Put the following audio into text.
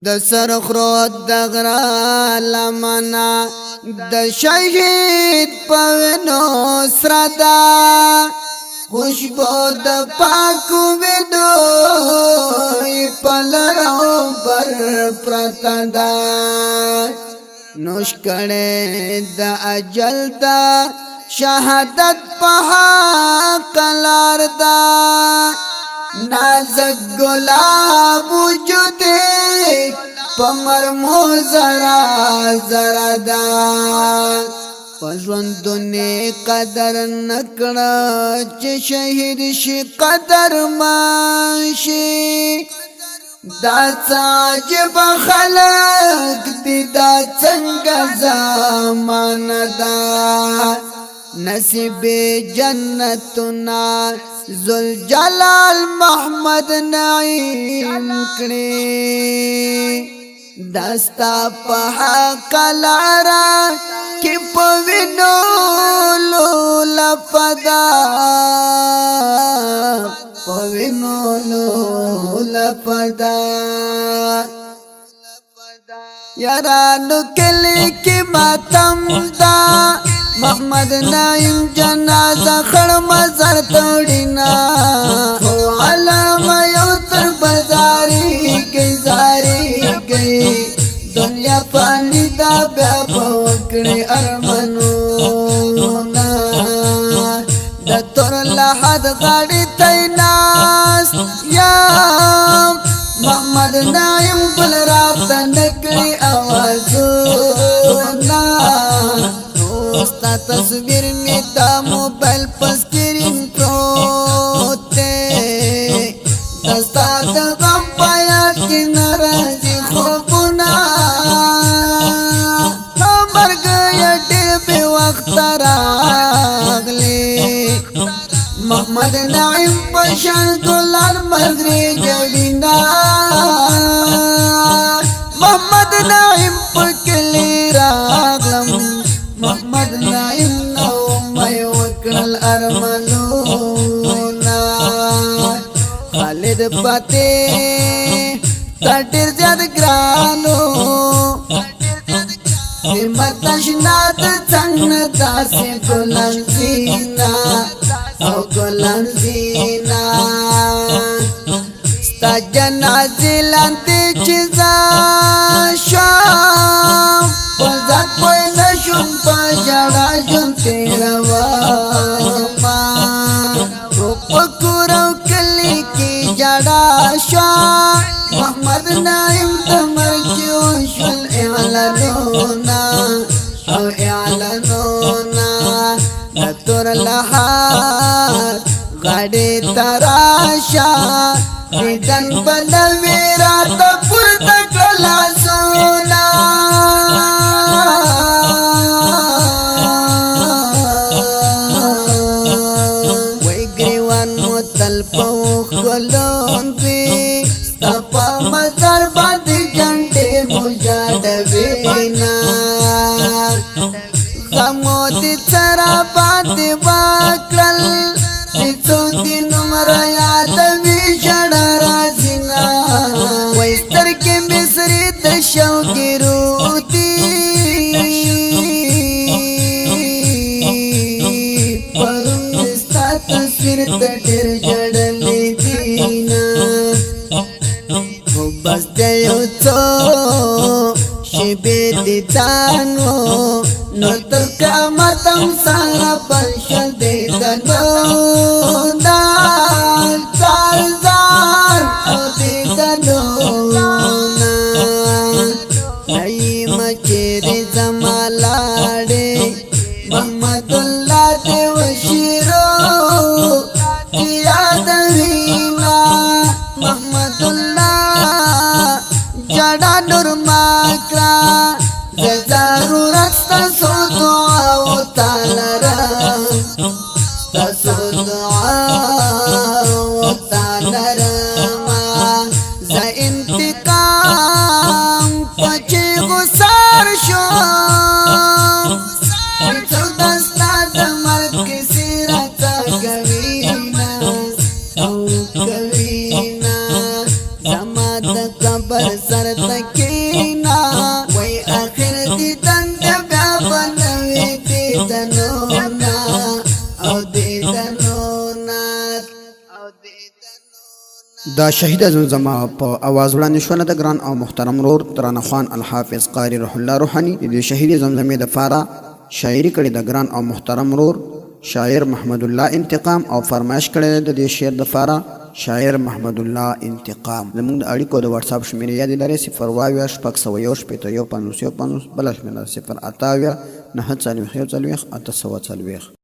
د سرخرو د غرا لمنا د شهید پونو سردا خوشبو د پاکو ودو پلرو پر پرتدا نوش کړه د اجل دا شهادت په کلار دا نازک گلاب وجوده پمرمو زرا زرا دا پژوندونه قدر نکړه چې شهید شي قدر ماشي دا عجب خلق دي دا څنګه زمانه دا نصیب جنتنا ذل جلال محمد نعیم کړي دستا په حق لارا کې پوینو لپدا پوینو لپدا یارانو کلی کې ماتم دا محمد نعیم جنازه خړ مزار توڑینا او علامه یو تر بازاری گئی زاری گئی دنیا پانی دا بیا پوکڑی ارمنونا دا تور لحد غاڑی تیناس یا محمد نعیم بل رابطہ نکڑی آوازونا ستا تصویر می دا موبایل پر سکرین پروت دی دستا د غم بیان کې ناراضي خوبونه مرګ یې ډېر بې وخته راغلی محمد نعیم په شان ګلان مرغري جوړینا محمد نعیم په کلی راغلم محمد نعیم نو مې وکړل ارمانونا خالد پته تټر زیاد ګرانو متشنات څنګه داسې ګلان زینا او ګلان زینا ستا جنازه لاندې چې شام پزات پوی نشون پا جڑا جن تیرا واما پکورو کلی کی جڑا شام محمد نعیم تمر جوشل اعلانونا او اعلانونا نتور لحار غاڑی تراشا ریدن بلوی رات پورتا کلاسونا وی گریوان متل پوخ گلون پی ستپا مزار باندی جنڈے مجاد بینا غمو دی چرا باندی باکرل دیتو دی نمر یاد وی جڑا رازینا ویستر کی مصری دشو کی روتی پرون دستا تصویر تٹر جڑلی دینا بس دیو تو شبی دیدانو نو تر قیامتم سارا پرشل دیدانو دار زار زار او دیدانو نعیم چیری زمالاڑی محمد اللہ دیو شیرو یاد وینا محمد اللہ جڑا نور ماکرا ضرورت تاسو دعا و تعالی تاسو دعا و تعالی ز انتقام پچې غسار شو څو دستا د مرګ سیرت کوینا او کوینا زما د قبر سر تک دا شهید زمزمه په اواز وړاندې شوه د ګران او محترم ورور ترانه خوان الحافظ قاری روح الله روحاني د شهید زمزمې دپاره شاعري کړې د ګران او محترم ورور شاعر محمد الله انتقام او فرمایش کړی د دې شعر دپاره شاعر محمد الله انتقام. زموږ د اړیکو د واتساپ شمېرې یادې لرئ 022 601 51 50 بله شمېره 0 28 9 41 840.